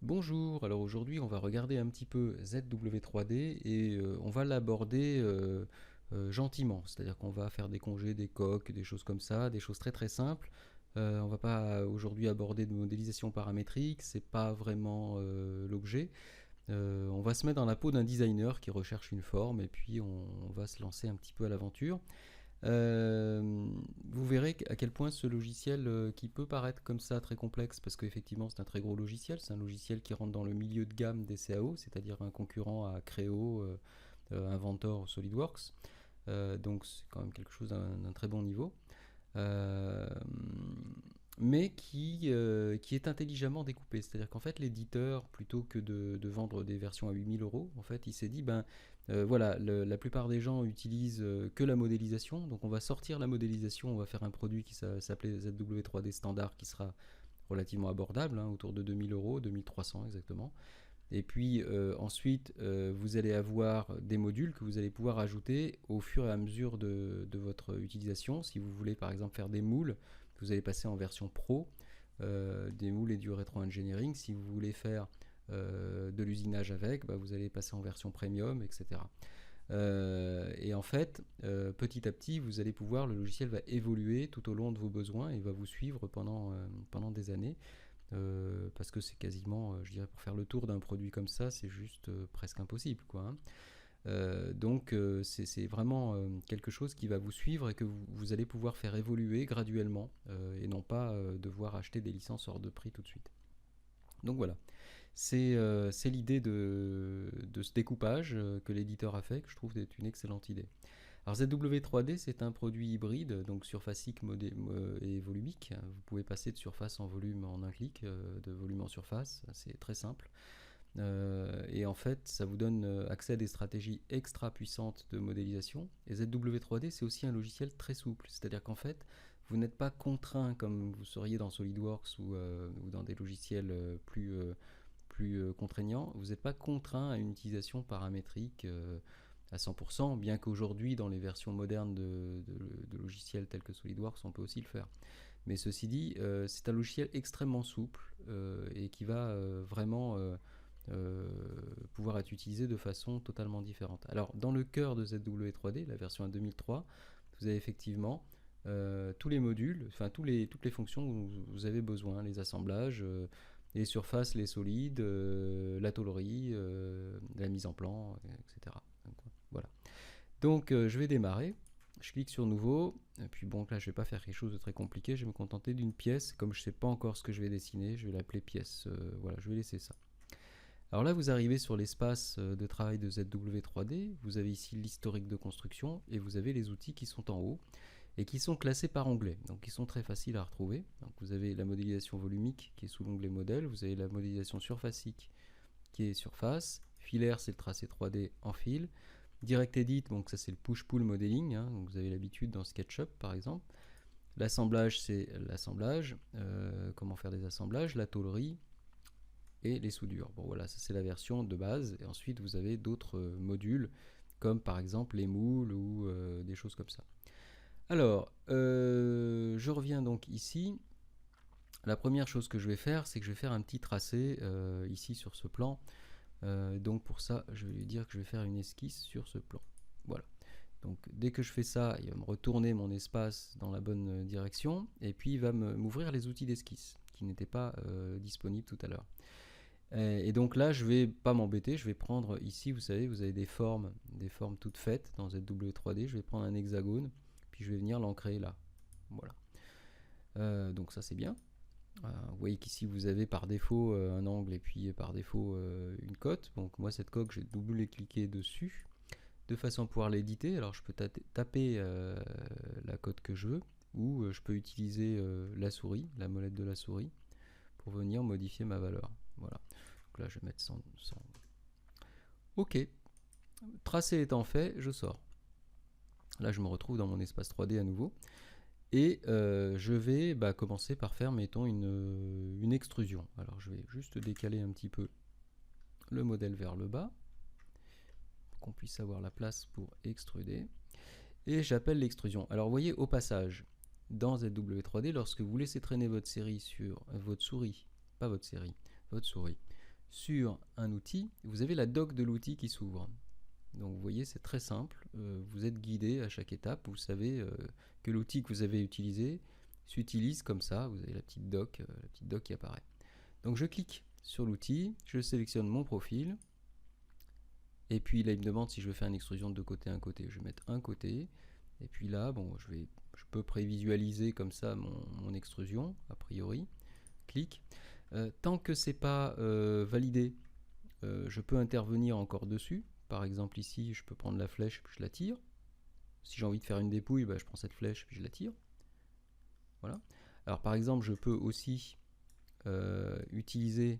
Bonjour, alors aujourd'hui on va regarder un petit peu ZW3D et on va l'aborder gentiment, c'est-à-dire qu'on va faire des congés, des coques, des choses comme ça, des choses très très simples. On va pas aujourd'hui aborder de modélisation paramétrique, c'est pas vraiment l'objet. On va se mettre dans la peau d'un designer qui recherche une forme et puis on va se lancer un petit peu à l'aventure. Vous verrez à quel point ce logiciel, qui peut paraître comme ça très complexe, parce qu'effectivement c'est un très gros logiciel, c'est un logiciel qui rentre dans le milieu de gamme des CAO, c'est-à-dire un concurrent à Creo, Inventor, SolidWorks. Donc c'est quand même quelque chose d'un très bon niveau. Euh, mais qui est intelligemment découpé. C'est-à-dire qu'en fait, l'éditeur, plutôt que de vendre des versions à 8000 euros, en fait, il s'est dit, voilà, la plupart des gens utilisent que la modélisation, donc on va sortir la modélisation, on va faire un produit qui s'appelait ZW3D standard, qui sera relativement abordable, hein, autour de 2000 euros, 2300 exactement. Et puis ensuite, vous allez avoir des modules que vous allez pouvoir ajouter au fur et à mesure de votre utilisation. Si vous voulez par exemple faire des moules, vous allez passer en version pro, des moules et du rétro-engineering. Si vous voulez faire de l'usinage avec, vous allez passer en version premium, etc. Et en fait, petit à petit, vous allez pouvoir, le logiciel va évoluer tout au long de vos besoins et va vous suivre pendant des années. Parce que c'est quasiment, je dirais, pour faire le tour d'un produit comme ça, c'est juste presque impossible, quoi, hein. Donc c'est vraiment quelque chose qui va vous suivre et que vous allez pouvoir faire évoluer graduellement et non pas devoir acheter des licences hors de prix tout de suite. Donc voilà, c'est l'idée de ce découpage que l'éditeur a fait, que je trouve être une excellente idée. Alors ZW3D, c'est un produit hybride, donc surfacique et volumique. Vous pouvez passer de surface en volume en un clic, de volume en surface, c'est très simple. Et en fait, ça vous donne accès à des stratégies extra puissantes de modélisation. Et ZW3D, c'est aussi un logiciel très souple, c'est-à-dire qu'en fait, vous n'êtes pas contraint comme vous seriez dans SolidWorks ou dans des logiciels plus contraignants. Vous n'êtes pas contraint à une utilisation paramétrique à 100%, bien qu'aujourd'hui, dans les versions modernes de logiciels tels que SolidWorks, on peut aussi le faire. Mais ceci dit, c'est un logiciel extrêmement souple et qui va vraiment pouvoir être utilisé de façon totalement différente. Alors, dans le cœur de ZW3D, la version 2003, vous avez effectivement tous les modules, enfin toutes les fonctions dont vous avez besoin, les assemblages, les surfaces, les solides, la tôlerie, la mise en plan, etc. Donc, voilà. Donc je vais démarrer. Je clique sur nouveau. Et puis bon, là je vais pas faire quelque chose de très compliqué. Je vais me contenter d'une pièce. Comme je sais pas encore ce que je vais dessiner, je vais l'appeler pièce. Voilà, je vais laisser ça. Alors là, vous arrivez sur l'espace de travail de ZW3D. Vous avez ici l'historique de construction et vous avez les outils qui sont en haut et qui sont classés par onglet. Donc ils sont très faciles à retrouver. Donc vous avez la modélisation volumique qui est sous l'onglet modèle. Vous avez la modélisation surfacique qui est surface. Filaire, c'est le tracé 3D en fil. Direct Edit, donc ça c'est le push-pull modeling, hein, donc vous avez l'habitude dans SketchUp par exemple. L'assemblage, c'est l'assemblage, comment faire des assemblages, la tôlerie et les soudures. Bon voilà, ça c'est la version de base, et ensuite vous avez d'autres modules, comme par exemple les moules ou des choses comme ça. Alors, je reviens donc ici. La première chose que je vais faire, c'est que je vais faire un petit tracé ici sur ce plan. Donc pour ça, je vais lui dire que je vais faire une esquisse sur ce plan. Voilà. Donc dès que je fais ça, il va me retourner mon espace dans la bonne direction et puis il va m'ouvrir les outils d'esquisse qui n'étaient pas disponibles tout à l'heure. Et donc là, je vais pas m'embêter, je vais prendre ici, vous savez, vous avez des formes toutes faites dans ZW3D. Je vais prendre un hexagone, puis je vais venir l'ancrer là. Voilà. Donc ça c'est bien. Vous voyez qu'ici vous avez par défaut un angle et puis par défaut une cote. Donc moi cette coque, j'ai double-cliqué dessus de façon à pouvoir l'éditer. Alors je peux taper la cote que je veux ou je peux utiliser la souris, la molette de la souris pour venir modifier ma valeur. Voilà. Donc là je vais mettre 100. Ok. Tracé étant fait, je sors. Là je me retrouve dans mon espace 3D à nouveau. Et je vais commencer par faire, mettons, une extrusion. Alors je vais juste décaler un petit peu le modèle vers le bas, pour qu'on puisse avoir la place pour extruder. Et j'appelle l'extrusion. Alors vous voyez, au passage, dans ZW3D, lorsque vous laissez traîner votre série sur votre souris, pas votre série, votre souris, sur un outil, vous avez la doc de l'outil qui s'ouvre. Donc vous voyez, c'est très simple, vous êtes guidé à chaque étape, vous savez que l'outil que vous avez utilisé s'utilise comme ça, vous avez la petite doc qui apparaît. Donc je clique sur l'outil, je sélectionne mon profil, et puis là il me demande si je veux faire une extrusion de deux côtés, un côté, je vais mettre un côté, et puis là, bon, je peux prévisualiser comme ça mon extrusion, a priori, clique. Tant que c'est pas validé, je peux intervenir encore dessus. Par exemple ici, je peux prendre la flèche puis je la tire. Si j'ai envie de faire une dépouille, je prends cette flèche puis je la tire. Voilà. Alors par exemple, je peux aussi utiliser...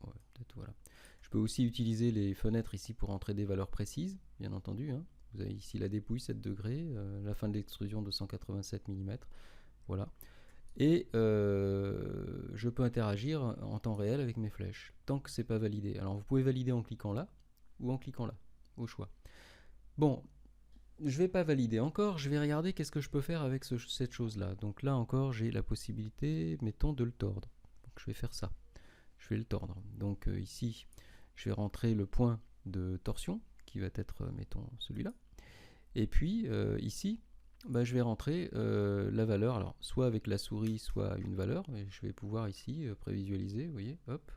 Ouais, voilà. Je peux aussi utiliser les fenêtres ici pour entrer des valeurs précises, bien entendu. Hein. Vous avez ici la dépouille 7 degrés, la fin de l'extrusion de 187 mm. Voilà. Et je peux interagir en temps réel avec mes flèches, tant que c'est pas validé. Alors vous pouvez valider en cliquant là, ou en cliquant là, au choix. Bon, je vais pas valider encore, je vais regarder qu'est-ce que je peux faire avec cette chose-là. Donc là encore, j'ai la possibilité, mettons, de le tordre. Donc je vais faire ça, je vais le tordre. Donc ici, je vais rentrer le point de torsion, qui va être, mettons, celui-là. Et puis ici, je vais rentrer la valeur, alors soit avec la souris, soit une valeur, et je vais pouvoir ici prévisualiser, vous voyez, hop,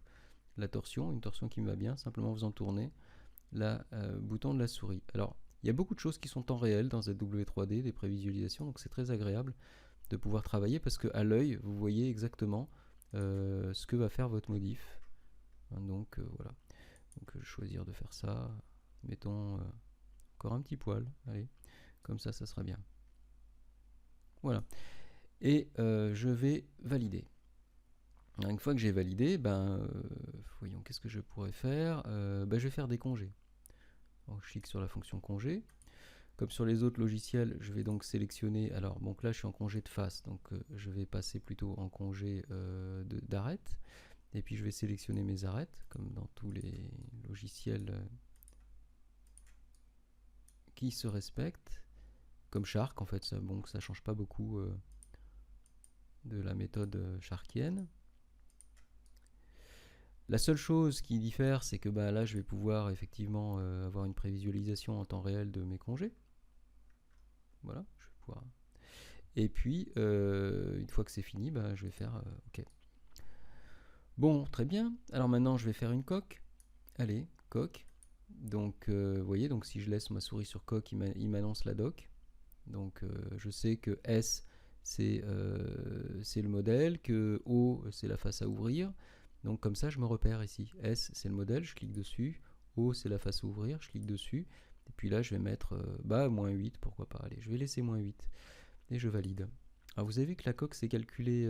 la torsion, une torsion qui me va bien, simplement en faisant tourner le bouton de la souris. Alors, il y a beaucoup de choses qui sont en réel dans ZW3D, des prévisualisations, donc c'est très agréable de pouvoir travailler parce qu'à l'œil, vous voyez exactement ce que va faire votre modif. Donc voilà, donc je vais choisir de faire ça, mettons encore un petit poil, allez, comme ça sera bien. Voilà. Et je vais valider. Alors, une fois que j'ai validé, voyons, qu'est-ce que je pourrais faire. Je vais faire des congés. Donc, je clique sur la fonction congé. Comme sur les autres logiciels, je vais donc sélectionner. Alors, donc là, je suis en congé de face, donc je vais passer plutôt en congé d'arête. Et puis, je vais sélectionner mes arêtes, comme dans tous les logiciels qui se respectent. Comme Shark, en fait, ça ne change pas beaucoup de la méthode sharkienne. La seule chose qui diffère, c'est que là, je vais pouvoir effectivement avoir une prévisualisation en temps réel de mes congés. Voilà, je vais pouvoir. Et puis, une fois que c'est fini, je vais faire OK. Bon, très bien. Alors maintenant, je vais faire une coque. Allez, coque. Donc, vous voyez, donc si je laisse ma souris sur coque, il m'annonce la doc. Donc, je sais que S, c'est le modèle, que O, c'est la face à ouvrir. Donc comme ça, je me repère ici. S, c'est le modèle, je clique dessus. O, c'est la face à ouvrir, je clique dessus. Et puis là, je vais mettre moins 8, pourquoi pas. Allez, je vais laisser moins 8. Et je valide. Alors vous avez vu que la coque c'est calculé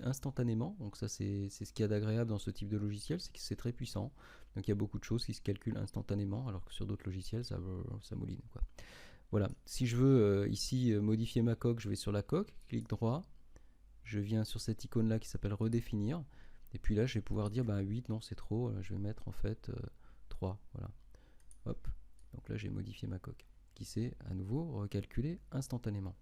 instantanément. Donc ça, c'est ce qu'il y a d'agréable dans ce type de logiciel, c'est que c'est très puissant. Donc il y a beaucoup de choses qui se calculent instantanément, alors que sur d'autres logiciels, ça mouline, quoi. Voilà, si je veux ici modifier ma coque, je vais sur la coque, clic droit, je viens sur cette icône là qui s'appelle redéfinir, et puis là je vais pouvoir dire 8 non c'est trop, je vais mettre en fait 3, voilà, hop, donc là j'ai modifié ma coque, qui s'est à nouveau recalculé instantanément.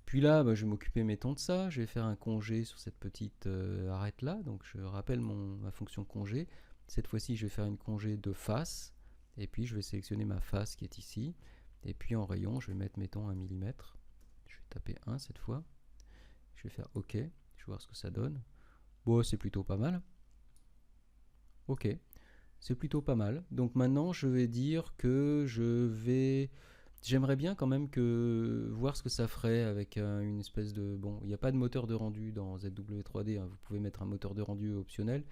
Puis là je vais m'occuper mettons de ça, je vais faire un congé sur cette petite arête là, donc je rappelle ma fonction congé, cette fois-ci je vais faire une congé de face, et puis je vais sélectionner ma face qui est ici. Et puis en rayon, je vais mettre, mettons, 1 mm. Je vais taper 1 cette fois. Je vais faire OK. Je vais voir ce que ça donne. Bon, c'est plutôt pas mal. OK. C'est plutôt pas mal. Donc maintenant, je vais dire que j'aimerais bien quand même voir ce que ça ferait avec une espèce de... Bon, il n'y a pas de moteur de rendu dans ZW3D. Hein. Vous pouvez mettre un moteur de rendu optionnel,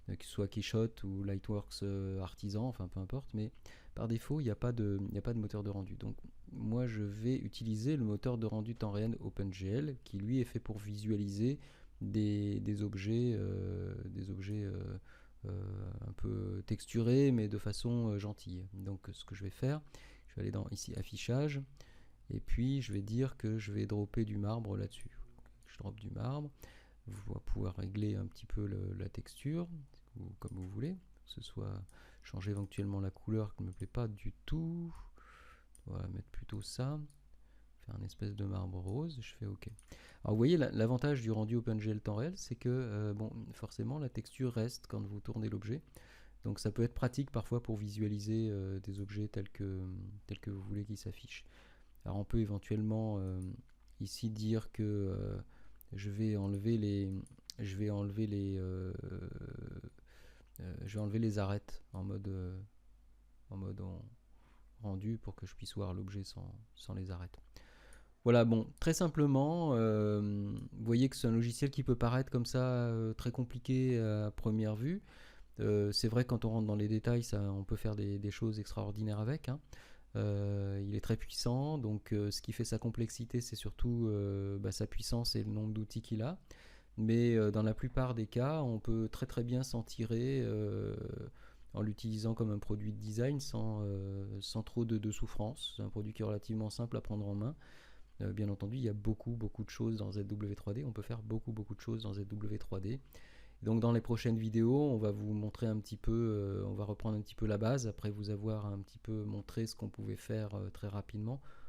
que ce soit Keyshot ou Lightworks Artisan, enfin peu importe, mais par défaut, il n'y a pas de moteur de rendu. Donc moi, je vais utiliser le moteur de rendu temps réel OpenGL, qui lui est fait pour visualiser des objets un peu texturés, mais de façon gentille. Donc ce que je vais faire, je vais aller dans ici affichage, et puis je vais dire que je vais dropper du marbre là-dessus. Je drop du marbre. Vous allez pouvoir régler un petit peu la texture, comme vous voulez, que ce soit changer éventuellement la couleur qui ne me plaît pas du tout. On va mettre plutôt ça, faire un espèce de marbre rose, je fais OK. Alors vous voyez, l'avantage du rendu OpenGL temps réel, c'est que bon, forcément la texture reste quand vous tournez l'objet. Donc ça peut être pratique parfois pour visualiser des objets tels que vous voulez qu'ils s'affichent. Alors on peut éventuellement ici dire que je vais enlever les arêtes en mode rendu pour que je puisse voir l'objet sans les arêtes. Voilà, bon, très simplement, vous voyez que c'est un logiciel qui peut paraître comme ça très compliqué à première vue. C'est vrai que quand on rentre dans les détails, on peut faire des choses extraordinaires avec, hein. Il est très puissant, donc ce qui fait sa complexité, c'est surtout sa puissance et le nombre d'outils qu'il a. Mais dans la plupart des cas, on peut très très bien s'en tirer en l'utilisant comme un produit de design sans trop de souffrance. C'est un produit qui est relativement simple à prendre en main. Bien entendu, il y a beaucoup de choses dans ZW3D. On peut faire beaucoup de choses dans ZW3D. Donc dans les prochaines vidéos, on va vous montrer un petit peu, on va reprendre un petit peu la base, après vous avoir un petit peu montré ce qu'on pouvait faire très rapidement.